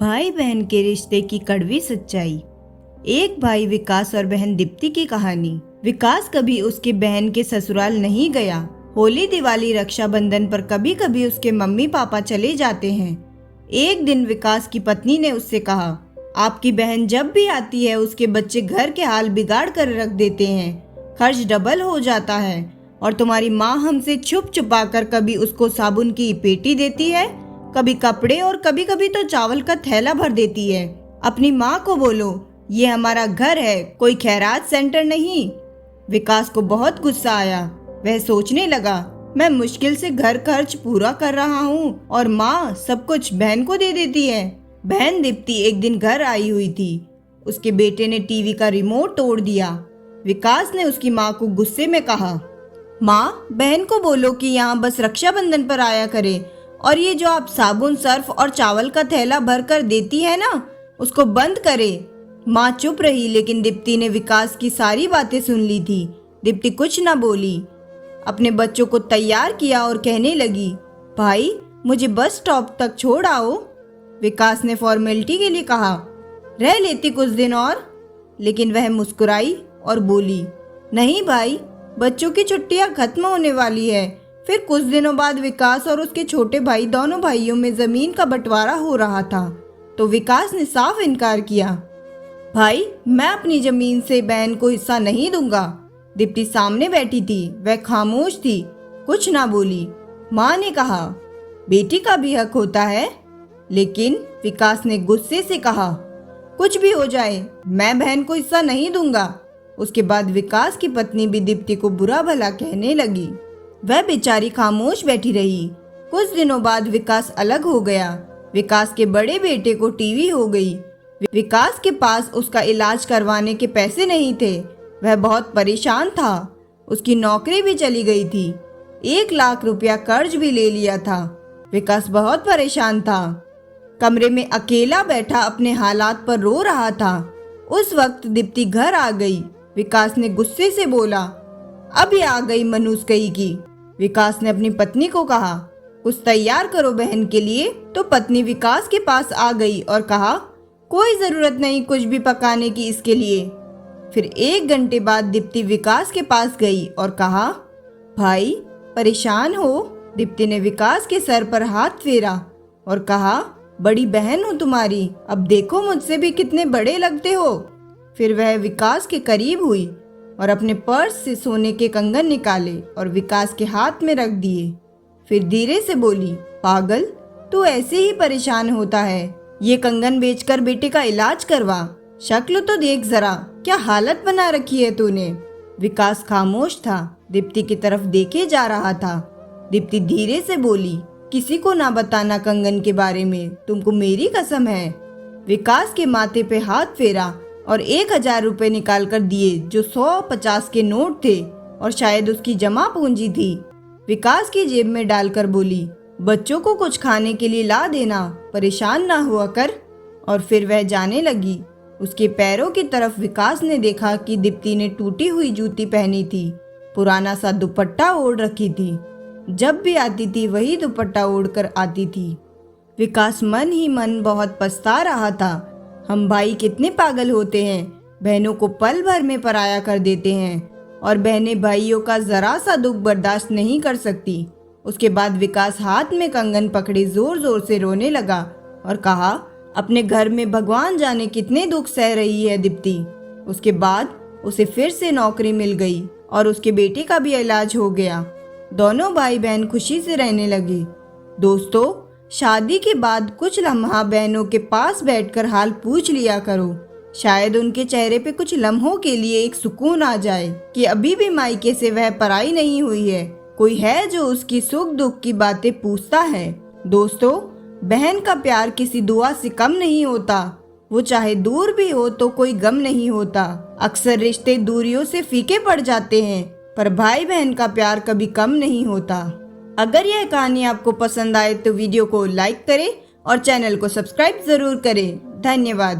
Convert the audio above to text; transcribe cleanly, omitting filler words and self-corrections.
भाई बहन के रिश्ते की कड़वी सच्चाई। एक भाई विकास और बहन दीप्ति की कहानी। विकास कभी उसकी बहन के ससुराल नहीं गया। होली, दिवाली, रक्षाबंधन पर कभी कभी उसके मम्मी पापा चले जाते हैं। एक दिन विकास की पत्नी ने उससे कहा, आपकी बहन जब भी आती है उसके बच्चे घर के हाल बिगाड़ कर रख देते हैं, खर्च डबल हो जाता है और तुम्हारी माँ हमसे छुप छुपा कर कभी उसको साबुन की पेटी देती है, कभी कपड़े और कभी कभी तो चावल का थैला भर देती है। अपनी माँ को बोलो ये हमारा घर है, कोई खैरात सेंटर नहीं। विकास को बहुत गुस्सा आया। वह सोचने लगा, मैं मुश्किल से घर खर्च पूरा कर रहा हूँ और माँ सब कुछ बहन को दे देती है। बहन दीप्ति एक दिन घर आई हुई थी। उसके बेटे ने टीवी का रिमोट तोड़ दिया। विकास ने उसकी माँ को गुस्से में कहा, माँ बहन को बोलो कि यहाँ बस रक्षाबंधन पर आया करे और ये जो आप साबुन, सर्फ और चावल का थैला भर कर देती है ना, उसको बंद करे। माँ चुप रही, लेकिन दीप्ति ने विकास की सारी बातें सुन ली थी। दीप्ति कुछ न बोली। अपने बच्चों को तैयार किया और कहने लगी, भाई मुझे बस स्टॉप तक छोड़ आओ। विकास ने फॉर्मेलिटी के लिए कहा, रह लेती कुछ दिन और, लेकिन वह मुस्कुराई और बोली, नहीं भाई, बच्चों की छुट्टियां खत्म होने वाली है। फिर कुछ दिनों बाद विकास और उसके छोटे भाई, दोनों भाइयों में जमीन का बंटवारा हो रहा था, तो विकास ने साफ इनकार किया, भाई मैं अपनी जमीन से बहन को हिस्सा नहीं दूंगा। दीप्ति सामने बैठी थी, वह खामोश थी, कुछ ना बोली। माँ ने कहा, बेटी का भी हक होता है। लेकिन विकास ने गुस्से से कहा, कुछ भी हो जाए मैं बहन को हिस्सा नहीं दूंगा। उसके बाद विकास की पत्नी भी दीप्ति को बुरा भला कहने लगी। वह बेचारी खामोश बैठी रही। कुछ दिनों बाद विकास अलग हो गया। विकास के बड़े बेटे को टीवी हो गई। विकास के पास उसका इलाज करवाने के पैसे नहीं थे। वह बहुत परेशान था। उसकी नौकरी भी चली गई थी। 1 लाख रुपया कर्ज भी ले लिया था। विकास बहुत परेशान था। कमरे में अकेला बैठा अपने हालात पर रो रहा था। उस वक्त दीप्ति घर आ गई। विकास ने गुस्से से बोला, अभी आ गई मनूस कही की। विकास ने अपनी पत्नी को कहा, कुछ तैयार करो बहन के लिए। तो पत्नी विकास के पास आ गई और कहा, कोई जरूरत नहीं कुछ भी पकाने की इसके लिए। फिर 1 घंटे बाद दीप्ति विकास के पास गई और कहा, भाई परेशान हो? दीप्ति ने विकास के सर पर हाथ फेरा और कहा, बड़ी बहन हूँ तुम्हारी, अब देखो मुझसे भी कितने बड़े लगते हो। फिर वह विकास के करीब हुई और अपने पर्स से सोने के कंगन निकाले और विकास के हाथ में रख दिए। फिर धीरे से बोली, पागल, तू ऐसे ही परेशान होता है, ये कंगन बेचकर बेटे का इलाज करवा। शक्ल तो देख जरा, क्या हालत बना रखी है तूने। विकास खामोश था, दीप्ति की तरफ देखे जा रहा था। दीप्ति धीरे से बोली, किसी को ना बताना कंगन के बारे में, तुमको मेरी कसम है। विकास के माथे पे हाथ फेरा और 1000 रुपए निकाल कर दिए, जो 150 के नोट थे और शायद उसकी जमा पूंजी थी। विकास की जेब में डालकर बोली, बच्चों को कुछ खाने के लिए ला देना, परेशान ना हुआ कर। और फिर वह जाने लगी। उसके पैरों की तरफ विकास ने देखा कि दीप्ति ने टूटी हुई जूती पहनी थी, पुराना सा दुपट्टा ओढ़ रखी थी। जब भी आती थी वही दुपट्टा ओढ़कर आती थी। विकास मन ही मन बहुत पछता रहा था। हम भाई कितने पागल होते हैं, बहनों को पल भर में पराया कर देते हैं और बहनें भाइयों का जरा सा दुख बर्दाश्त नहीं कर सकती। उसके बाद विकास हाथ में कंगन पकड़े जोर जोर से रोने लगा और कहा, अपने घर में भगवान जाने कितने दुख सह रही है दीप्ति। उसके बाद उसे फिर से नौकरी मिल गई और उसके बेटे का भी इलाज हो गया। दोनों भाई बहन खुशी से रहने लगे। दोस्तों, शादी के बाद कुछ लम्हा बहनों के पास बैठकर हाल पूछ लिया करो। शायद उनके चेहरे पे कुछ लम्हों के लिए एक सुकून आ जाए कि अभी भी मायके से वह पराई नहीं हुई है, कोई है जो उसकी सुख दुख की बातें पूछता है। दोस्तों, बहन का प्यार किसी दुआ से कम नहीं होता। वो चाहे दूर भी हो तो कोई गम नहीं होता। अक्सर रिश्ते दूरियों से फीके पड़ जाते हैं, पर भाई बहन का प्यार कभी कम नहीं होता। अगर यह कहानी आपको पसंद आए तो वीडियो को लाइक करें और चैनल को सब्सक्राइब जरूर करें। धन्यवाद।